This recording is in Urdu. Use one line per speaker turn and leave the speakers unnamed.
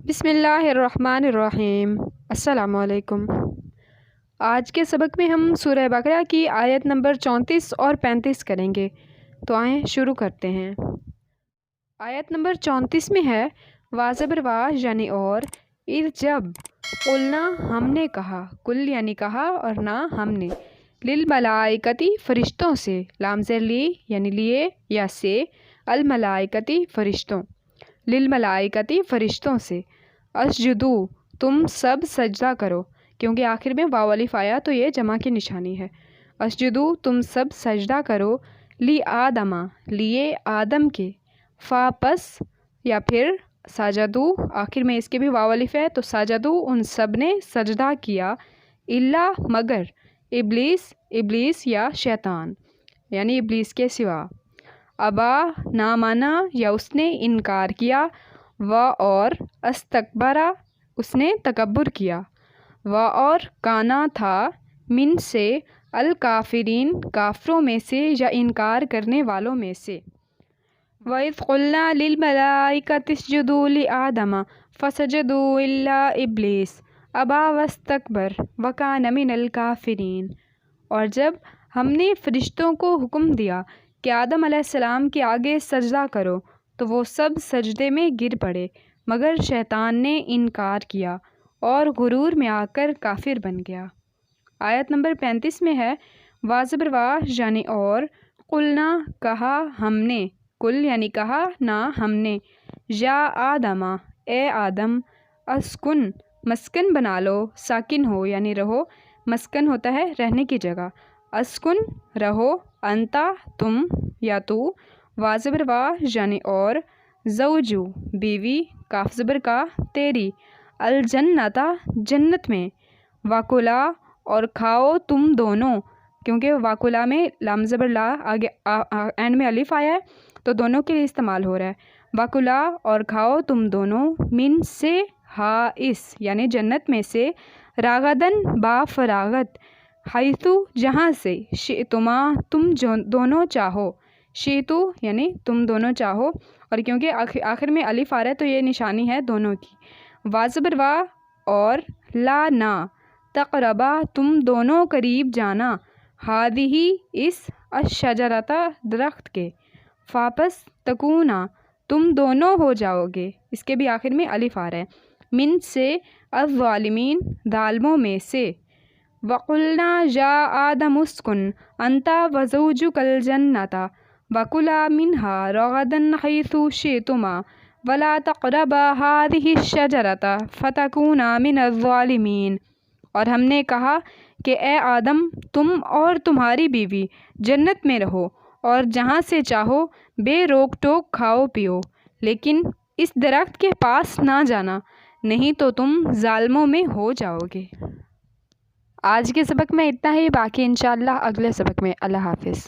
بسم اللہ الرحمن الرحیم۔ السلام علیکم۔ آج کے سبق میں ہم سورہ بقرہ کی آیت نمبر 34 اور 35 کریں گے، تو آئیں شروع کرتے ہیں۔ آیت نمبر 34 میں ہے واضح واضح یعنی اور، اذ جب، قلنا ہم نے کہا، کل یعنی کہا اور نہ ہم نے، للملائکتی فرشتوں سے، لام زیر لی یعنی لیے یا سے، الملائکتی فرشتوں، للملائکتی فرشتوں سے، اسجدو تم سب سجدہ کرو، کیونکہ آخر میں واو الف آیا تو یہ جمع کی نشانی ہے۔ اسجدو تم سب سجدہ کرو، لی آدما لیے آدم کے، فا پس یا پھر سجدو، آخر میں اس کے بھی واو الف ہے تو سجدو ان سب نے سجدہ کیا، الا مگر، ابلیس ابلیس یا شیطان یعنی ابلیس کے سوا، ابا نہ مانا یا اس نے انکار کیا، و اور استکبرا اس نے تکبر کیا، و اور کانا تھا، من سے، الکافرین کافروں میں سے یا انکار کرنے والوں میں سے۔ وَإِذْ قُلْنَا لِلْمَلَائِكَةِ اسْجُدُوا لِآدَمَ فَسَجَدُوا إِلَّا إِبْلِيسَ أَبَى وَاسْتَكْبَرَ وَكَانَ مِنَ الْكَافِرِينَ، اور جب ہم نے فرشتوں کو حکم دیا کہ آدم علیہ السلام کے آگے سجدہ کرو تو وہ سب سجدے میں گر پڑے مگر شیطان نے انکار کیا اور غرور میں آ کر کافر بن گیا۔ آیت نمبر 35 میں ہے واضح واضح یعنی اور، قلنا کہا ہم نے، کل یعنی کہا نہ ہم نے، یا آدما اے آدم، اسکن مسکن بنا لو، ساکن ہو یعنی رہو، مسکن ہوتا ہے رہنے کی جگہ، اسکن رہو، انتا تم یا تو، واضح واضح یعنی اور، زوجو بیوی، کاف زبر کا تیری، الجنتا جنت میں، واکلا اور کھاؤ تم دونوں، کیونکہ واکلا میں لام زبر لا آگے اینڈ میں الف آیا ہے تو دونوں کے لیے استعمال ہو رہا ہے، واکلا اور کھاؤ تم دونوں، من سے، ہا اس یعنی جنت میں سے، راغدن با فراغت، حیثو جہاں سے، شئتما تم دونوں چاہو، شئتو یعنی تم دونوں چاہو، اور کیونکہ آخر میں الف آ رہا ہے تو یہ نشانی ہے دونوں کی، واضح وا اور، لا نہ، تقربا تم دونوں قریب جانا، ہادھی اس، الشجرتا درخت کے، فاپس تکونا تم دونوں ہو جاؤ گے، اس کے بھی آخر میں الف آ رہا ہے، من سے، الظالمین ظالموں میں سے، وقلنا یا آدم اسکن انتا وزوجک الجنتا وکلا منہا رغدا حیث شئتما ولا تقربا هذه الشجرة فتکونا من الظالمین، اور ہم نے کہا کہ اے آدم تم اور تمہاری بیوی جنت میں رہو اور جہاں سے چاہو بے روک ٹوک کھاؤ پیو، لیکن اس درخت کے پاس نہ جانا نہیں تو تم ظالموں میں ہو جاؤ گے۔ آج کے سبق میں اتنا ہی، باقی انشاءاللہ اگلے سبق میں۔ اللہ حافظ۔